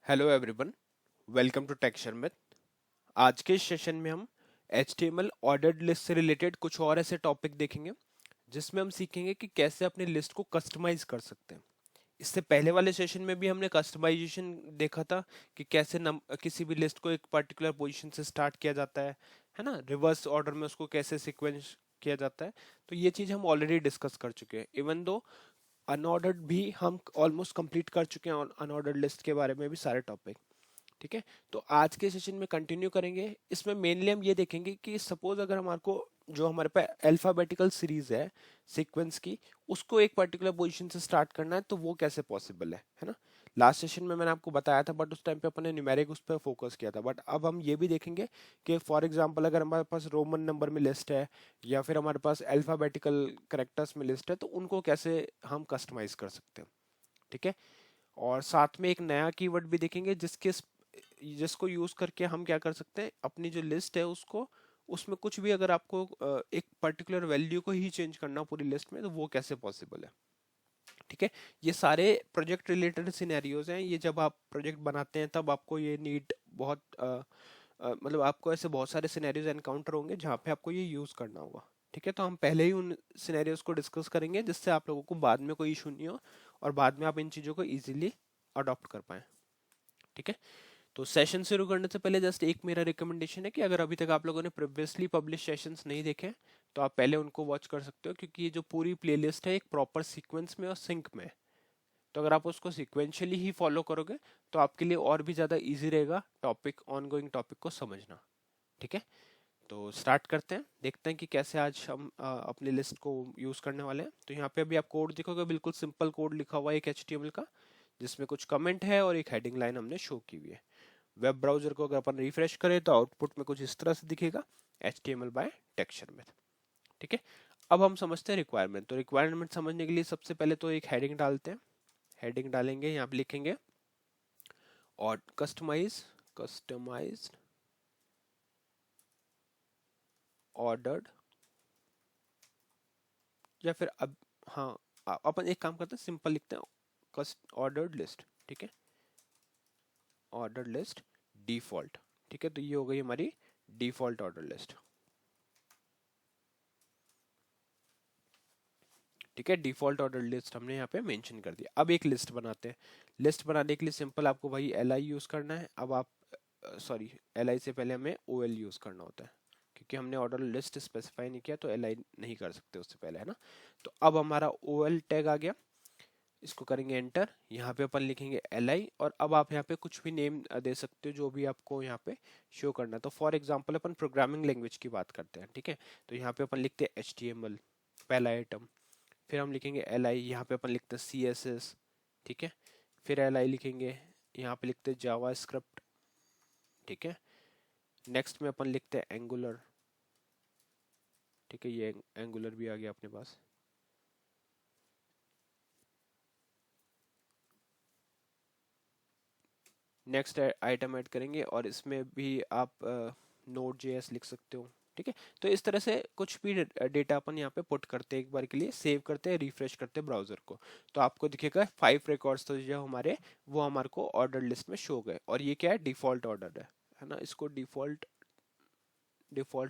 Hello everyone, welcome to tech Sharmit. आज के इस सेशन में हम HTML ऑर्डर्ड लिस्ट से रिलेटेड कुछ और ऐसे टॉपिक देखेंगे जिसमें हम सीखेंगे कि कैसे अपनी लिस्ट को कस्टमाइज कर सकते हैं। इससे पहले वाले सेशन में भी हमने कस्टमाइजेशन देखा था कि कैसे किसी भी लिस्ट को एक पर्टिकुलर पोजीशन से स्टार्ट किया जाता है ना, रिवर्स ऑर्डर में उसको कैसे सीक्वेंस किया जाता है। तो ये चीज़ हम ऑलरेडी डिस्कस कर चुके हैं। इवन दो अनऑर्डर्ड भी हम ऑलमोस्ट कंप्लीट कर चुके हैं और अनऑर्डर्ड लिस्ट के बारे में भी सारे टॉपिक। ठीक है, तो आज के सेशन में कंटिन्यू करेंगे। इसमें मेनली हम ये देखेंगे कि सपोज अगर हमारे को जो हमारे पास अल्फाबेटिकल सीरीज है सीक्वेंस की, उसको एक पर्टिकुलर पोजीशन से स्टार्ट करना है तो वो कैसे पॉसिबल है ना। लास्ट सेशन में मैंने आपको बताया था, बट उस टाइम पे अपन ने न्यूमेरिक उस पर फोकस किया था। बट अब हम ये भी देखेंगे कि फॉर एग्जांपल अगर हमारे पास रोमन नंबर में लिस्ट है या फिर हमारे पास अल्फाबेटिकल करेक्टर्स में लिस्ट है, तो उनको कैसे हम कस्टमाइज कर सकते हैं। ठीक है, और साथ में एक नया कीवर्ड भी देखेंगे जिसको यूज करके हम क्या कर सकते हैं, अपनी जो लिस्ट है उसको, उसमें कुछ भी अगर आपको एक पर्टिकुलर वैल्यू को ही चेंज करना पूरी लिस्ट में, तो वो कैसे पॉसिबल है। ठीक है, ये सारे प्रोजेक्ट रिलेटेड सिनेरियोज हैं। ये जब आप प्रोजेक्ट बनाते हैं तब आपको ये नीड बहुत मतलब आपको ऐसे बहुत सारे सिनेरियोज एनकाउंटर होंगे जहाँ पे आपको ये यूज करना होगा। ठीक है, तो हम पहले ही उन सिनेरियोज को डिस्कस करेंगे जिससे आप लोगों को बाद में कोई इशू नहीं हो और बाद में आप इन चीज़ों को इजीली अडॉप्ट कर पाएं। ठीक है, तो सेशन शुरू करने से पहले जस्ट एक मेरा रिकमेंडेशन है कि अगर अभी तक आप लोगों ने प्रीवियसली पब्लिश सेशंस नहीं देखे तो आप पहले उनको वॉच कर सकते हो, क्योंकि ये जो पूरी प्लेलिस्ट है एक प्रॉपर सीक्वेंस में और सिंक में है। तो अगर आप उसको सिक्वेंशियली ही फॉलो करोगे तो आपके लिए और भी ज़्यादा इजी रहेगा टॉपिक, ऑनगोइंग टॉपिक को समझना। ठीक है, तो स्टार्ट करते हैं, देखते हैं कि कैसे आज हम अपनी लिस्ट को यूज़ करने वाले हैं। तो यहाँ पे अभी आप कोड देखोगे, बिल्कुल सिंपल कोड लिखा हुआ है एक HTML का, जिसमें कुछ कमेंट है और एक हेडिंग लाइन हमने शो की हुई है। वेब ब्राउजर को अगर अपन रिफ्रेश करें तो आउटपुट में कुछ इस तरह से दिखेगा, HTML बाय टेक्सचर में। ठीक है, अब हम समझते हैं रिक्वायरमेंट। तो रिक्वायरमेंट समझने के लिए सबसे पहले तो एक हेडिंग डालते हैं। हेडिंग डालेंगे, यहाँ पे लिखेंगे और कस्टमाइज ऑर्डर्ड, या फिर अब हाँ अपन एक काम करते हैं, सिंपल लिखते हैं कस्ट ऑर्डर्ड लिस्ट। ठीक है, ऑर्डर लिस्ट डिफॉल्ट। ठीक है, तो ये हो गई हमारी डिफॉल्ट ऑर्डर लिस्ट। ठीक है, डिफॉल्ट ऑर्डर लिस्ट हमने यहाँ पे मेंशन कर दिया। अब एक लिस्ट बनाते हैं। लिस्ट बनाने के लिए सिंपल आपको भाई LI यूज करना है। अब आप सॉरी, LI से पहले हमें OL यूज करना होता है, क्योंकि हमने ऑर्डर लिस्ट स्पेसिफाई नहीं किया तो LI नहीं कर सकते उससे पहले, है ना। तो अब हमारा OL टैग आ गया, इसको करेंगे एंटर। यहाँ पे अपन लिखेंगे LI, और अब आप यहाँ पे कुछ भी नेम दे सकते हो जो भी आपको यहाँ पे शो करना है। तो for example upon programming language की बात करते हैं। ठीक है, तो यहाँ पे अपन लिखते हैं HTML पहला आइटम, फिर हम लिखेंगे LI, यहाँ पे अपन लिखते हैं CSS। ठीक है, फिर LI लिखेंगे, यहाँ पे लिखते हैं जावा स्क्रिप्ट। ठीक है, नेक्स्ट में अपन लिखते हैं एंगुलर। ठीक है, ये एंगुलर भी आ गया अपने पास। नेक्स्ट आइटम ऐड करेंगे और इसमें भी आप Node.js लिख सकते हो। ठीक है, तो इस तरह से कुछ भी डेटा अपन यहाँ पे पुट करते हैं, एक बार के लिए सेव करते हैं, रिफ्रेश करते हैं ब्राउजर को, तो आपको दिखेगा 5 रिकॉर्ड्स तो जो हमारे वो हमारे को ऑर्डर लिस्ट में शो गए। और ये क्या है, डिफॉल्ट ऑर्डर है ना। इसको डिफॉल्ट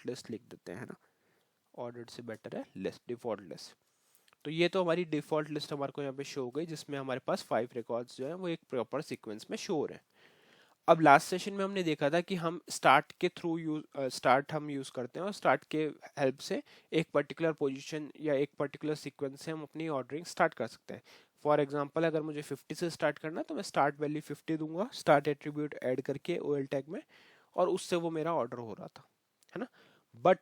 लिस्ट लिख देते हैं, है ना। ऑर्डर से बेटर है लिस्ट, डिफॉल्ट लिस्ट। तो ये तो हमारी डिफॉल्ट लिस्ट हमारे को यहाँ पे शो हो गई, जिसमें हमारे पास 5 रिकॉर्ड्स जो है वो एक प्रॉपर सीक्वेंस में शो हो रहे हैं। अब लास्ट सेशन में हमने देखा था कि हम स्टार्ट के थ्रू स्टार्ट हम यूज करते हैं, और स्टार्ट के हेल्प से एक पर्टिकुलर पोजीशन या एक पर्टिकुलर सीक्वेंस से हम अपनी ऑर्डरिंग स्टार्ट कर सकते हैं। फॉर एग्जांपल अगर मुझे 50 से स्टार्ट करना है तो मैं स्टार्ट वैल्यू 50 दूंगा, स्टार्ट एट्रीब्यूट ऐड करके OL टैग में, और उससे वो मेरा ऑर्डर हो रहा था, है ना। बट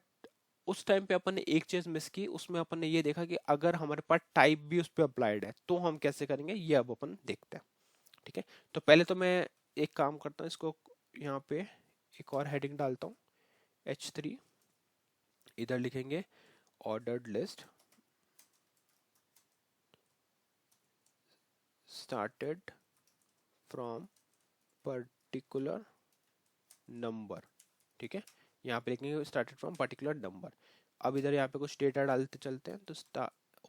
उस टाइम पे अपन ने एक चीज मिस की, उसमें अपन ने ये देखा कि अगर हमारे पास टाइप भी उस पर अप्लाइड है तो हम कैसे करेंगे, ये अब अपन देखते हैं। ठीक है, तो पहले तो मैं एक काम करता हूँ, इसको यहाँ पे एक और हेडिंग डालता हूँ H3। इधर लिखेंगे ordered list started from particular number. ठीक है, यहाँ पे लिखेंगे स्टार्टेड फ्रॉम पर्टिकुलर नंबर। अब इधर यहाँ पे कुछ डेटा डालते चलते हैं। तो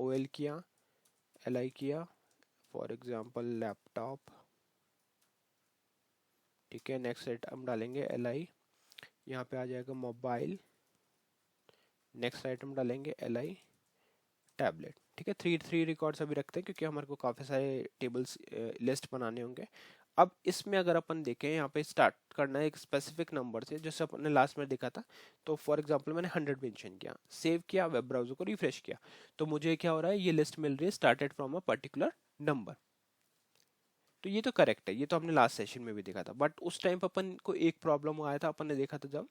OL किया, LI किया, फॉर एग्जांपल लैपटॉप, ठीक है। नेक्स्ट आइटम डालेंगे LI, यहाँ पे आ जाएगा मोबाइल। नेक्स्ट आइटम डालेंगे LI टैबलेट। ठीक है, थ्री थ्री रिकॉर्ड्स अभी रखते हैं क्योंकि हमारे को काफ़ी सारे टेबल्स लिस्ट बनाने होंगे। अब इसमें अगर अपन देखें, यहाँ पे स्टार्ट करना है एक स्पेसिफिक नंबर से, जैसे अपने लास्ट में देखा था। तो फॉर एग्जांपल मैंने 100 मेंशन किया, सेव किया, वेब ब्राउजर को रिफ्रेश किया, तो मुझे क्या हो रहा है, ये लिस्ट मिल रही है started from a particular number. तो ये तो करेक्ट है, ये तो हमने लास्ट सेशन में भी देखा था। बट उस टाइम पर अपन को एक प्रॉब्लम आया था, अपन ने देखा था जब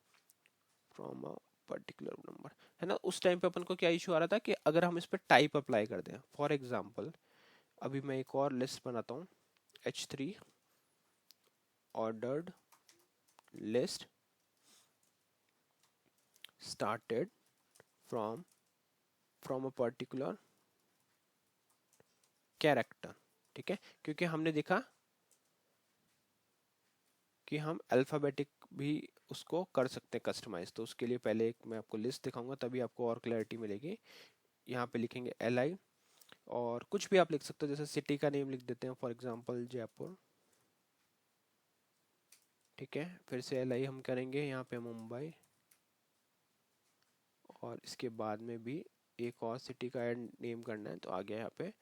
फ्रॉम अ पर्टिकुलर नंबर, है ना, उस टाइम पे अपन को क्या इशू आ रहा था कि अगर हम इस पर टाइप अप्लाई कर दें, फॉर एग्जांपल अभी मैं एक और लिस्ट बनाता हूँ, H3 ordered list started from from a particular character. ठीक है, क्योंकि हमने देखा कि हम अल्फाबेटिक भी उसको कर सकते हैं कस्टमाइज। तो उसके लिए पहले एक मैं आपको लिस्ट दिखाऊंगा, तभी आपको और क्लैरिटी मिलेगी। यहाँ पे लिखेंगे LI, और कुछ भी आप लिख सकते हो, जैसे सिटी का नेम लिख देते हैं, फॉर एग्जांपल जयपुर। ठीक है, फिर से LI हम करेंगे यहाँ पे मुंबई, और इसके बाद में भी एक और सिटी का ऐड नेम करना है, तो आ गया यहाँ पे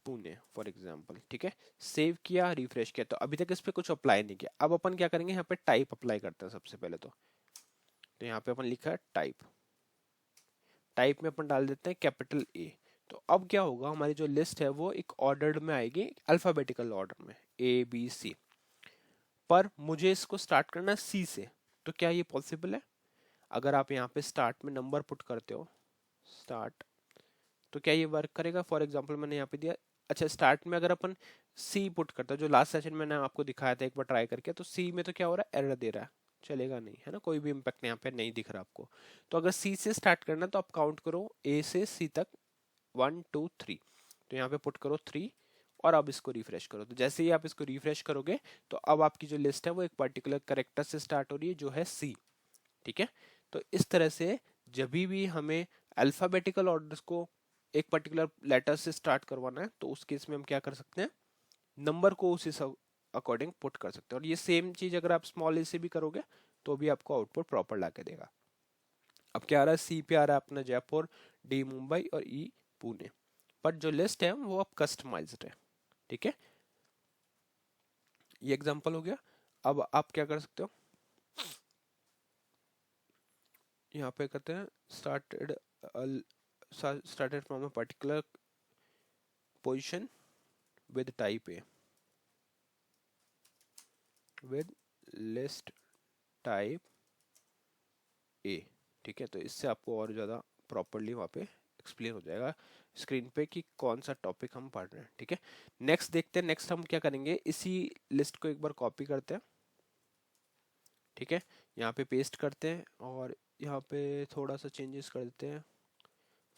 पुणे फॉर एग्जांपल। ठीक है, सेव किया, रिफ्रेश किया, तो अभी तक इस पे कुछ अप्लाई नहीं किया। अब अपन क्या करेंगे, यहाँ पे टाइप अप्लाई करते हैं सबसे पहले। तो यहाँ पे अपन लिखा है टाइप, टाइप में अपन डाल देते हैं कैपिटल A। तो अब क्या होगा, हमारी जो लिस्ट है वो एक ऑर्डर्ड में आएगी, अल्फाबेटिकल ऑर्डर में, ABC। पर मुझे इसको स्टार्ट करना है C से, तो क्या ये पॉसिबल है? अगर आप यहाँ पे स्टार्ट में नंबर पुट करते हो, स्टार्ट, तो क्या ये वर्क करेगा? फॉर एग्जांपल मैंने यहाँ पे दिया, अच्छा स्टार्ट में अगर अपन C पुट करता है, जो लास्ट सेशन मैंने आपको दिखाया था एक बार ट्राई करके, तो C में तो क्या हो रहा है, एरर दे रहा है, चलेगा नहीं, है ना, कोई भी इम्पैक्ट यहाँ पे नहीं दिख रहा आपको। तो अगर C से स्टार्ट करना है तो आप काउंट करो A से C तक, 1 2 3, तो यहाँ पे पुट करो 3, और अब इसको रिफ्रेश करो। तो जैसे ही आप इसको रिफ्रेश करोगे, तो अब आपकी जो लिस्ट है वो एक पर्टिकुलर करेक्टर से स्टार्ट हो रही है, जो है C। ठीक है, तो इस तरह से जब भी हमें अल्फाबेटिकल ऑर्डर्स को एक पर्टिकुलर लेटर से स्टार्ट करवाना है, तो उस केस में हम क्या कर सकते हैं, नंबर को उसी अकॉर्डिंग पुट कर सकते हैं। और ये सेम चीज अगर आप स्मॉल ए से भी करोगे, तो भी आपको आउटपुट प्रॉपर ला के देगा। अब क्या आ रहा है, C पे आ रहा है अपना जयपुर, D मुंबई, और E पुणे। बट जो लिस्ट है वो अब कस्टमाइज्ड है। ठीक है, ये एग्जांपल हो गया। अब आप क्या कर सकते हो, यहाँ पे कहते हैं started from a particular position with type A, with list type A। ठीक है, तो इससे आपको और ज़्यादा प्रॉपरली वहाँ पे एक्सप्लेन हो जाएगा स्क्रीन पे कि कौन सा टॉपिक हम पढ़ रहे हैं। ठीक है, नेक्स्ट देखते हैं। नेक्स्ट हम क्या करेंगे, इसी लिस्ट को एक बार कॉपी करते हैं। ठीक है, यहाँ पे पेस्ट करते हैं, और यहाँ पे थोड़ा सा चेंजेस कर देते हैं।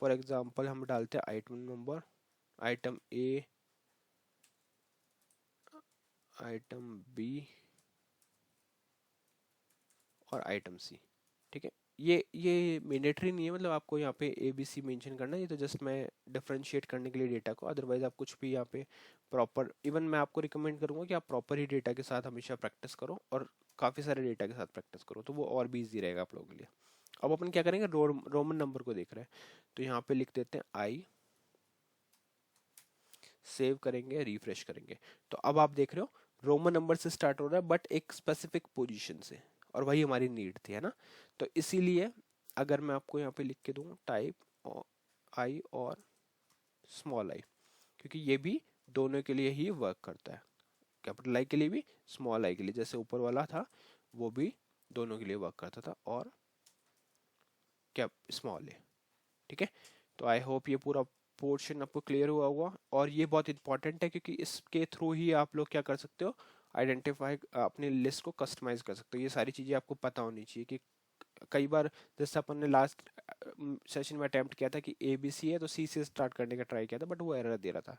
फॉर एग्जांपल हम डालते हैं item number, item A, item B, और आइटम C। ठीक है, ये मैंडेटरी नहीं है, मतलब आपको यहाँ पे ABC मेंशन करना है, ये तो जस्ट मैं डिफरेंशिएट करने के लिए डेटा को। अदरवाइज आप कुछ भी यहाँ पे प्रॉपर, इवन मैं आपको रिकमेंड करूंगा कि आप प्रॉपर ही डेटा के साथ हमेशा प्रैक्टिस करो, और काफ़ी सारे डेटा के साथ प्रैक्टिस करो, तो वो और भी ईजी रहेगा आप लोगों के लिए। अब अपन क्या करेंगे, रोमन नंबर को देख रहे हैं, तो यहाँ पे लिख देते हैं I, सेव करेंगे, रिफ्रेश करेंगे, तो अब आप देख रहे हो रोमन नंबर से स्टार्ट हो रहा है, बट एक स्पेसिफिक पोजीशन से, और वही हमारी नीड थी, है ना। तो इसीलिए अगर मैं आपको यहाँ पे लिख के दूँ टाइप I और स्मॉल I, क्योंकि ये भी दोनों के लिए ही वर्क करता है, कैपिटल I के लिए भी, स्मॉल I के लिए, जैसे ऊपर वाला था वो भी दोनों के लिए वर्क करता था, और क्या स्मॉल A। ठीक है, तो आई होप ये पूरा पोर्शन आपको क्लियर हुआ होगा, और ये बहुत इंपॉर्टेंट है क्योंकि इसके थ्रू ही आप लोग क्या कर सकते हो, आइडेंटिफाई, अपनी लिस्ट को कस्टमाइज कर सकते हो। ये सारी चीज़ें आपको पता होनी चाहिए कि कई बार, जैसे अपन ने लास्ट सेशन में अटेम्प्ट किया था कि ABC है तो C से स्टार्ट करने का ट्राई किया था, बट वो एरर दे रहा था,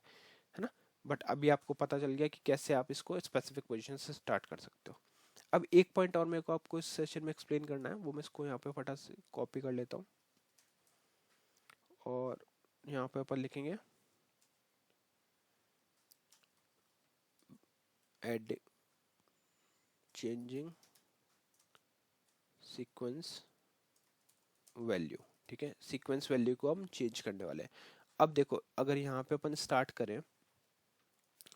है ना। बट अभी आपको पता चल गया कि कैसे आप इसको स्पेसिफिक पोजीशन से स्टार्ट कर सकते हो। अब एक पॉइंट और मेरे को आपको इस सेशन में एक्सप्लेन करना है, वो मैं इसको यहाँ पे फटाक से कॉपी कर लेता हूँ, और यहाँ पे अपन लिखेंगे एड चेंजिंग सीक्वेंस वैल्यू। ठीक है, सीक्वेंस वैल्यू को हम चेंज करने वाले हैं। अब देखो, अगर यहाँ पे अपन स्टार्ट करें,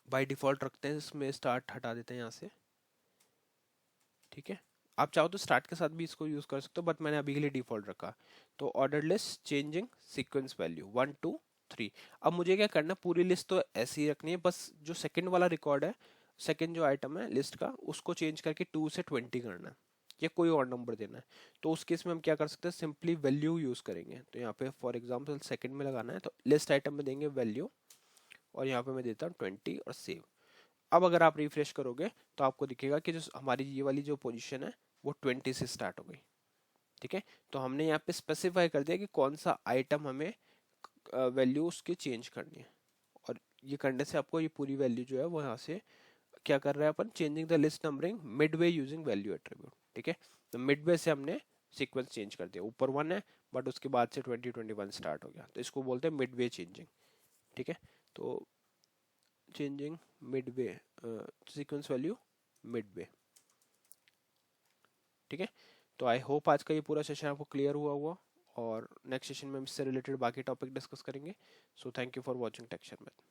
बाय डिफॉल्ट रखते हैं, इसमें स्टार्ट हटा देते हैं यहाँ से। ठीक है, आप चाहो तो स्टार्ट के साथ भी इसको यूज कर सकते हो, बट मैंने अभी के लिए डिफॉल्ट रखा। तो order list changing sequence value 1 2 3। अब मुझे क्या करना है, पूरी लिस्ट तो ऐसी ही रखनी है, बस जो सेकंड वाला रिकॉर्ड है, सेकंड जो आइटम है लिस्ट का, उसको चेंज करके 2 से 20 करना है, या कोई और नंबर देना है। तो उस केस में हम क्या कर सकते हैं, सिंपली वैल्यू यूज करेंगे। तो यहाँ पे फॉर एग्जांपल सेकंड में लगाना है, तो लिस्ट आइटम में देंगे वैल्यू, और यहाँ पे मैं देता हूँ 20 और सेव। अब अगर आप रिफ्रेश करोगे तो आपको दिखेगा कि जो हमारी ये वाली जो पोजीशन है वो 20 से स्टार्ट हो गई। ठीक है, तो हमने यहाँ पे स्पेसिफाई कर दिया कि कौन सा आइटम हमें वैल्यू उसकी चेंज करनी है, और ये करने से आपको ये पूरी वैल्यू जो है वो यहाँ से क्या कर रहा है अपन, changing the list numbering midway using value attribute. ठीक है, तो मिडवे से हमने सीक्वेंस चेंज कर दिया, ऊपर 1 है बट उसके बाद से 2021 स्टार्ट हो गया, तो इसको बोलते हैं मिडवे चेंजिंग। ठीक है, तो changing Midway sequence value Midway. ठीक है, तो आई होप आज का ये पूरा सेशन आपको क्लियर हुआ हुआ, और नेक्स्ट सेशन में हम इससे रिलेटेड बाकी टॉपिक डिस्कस करेंगे। So thank you for watching texture math.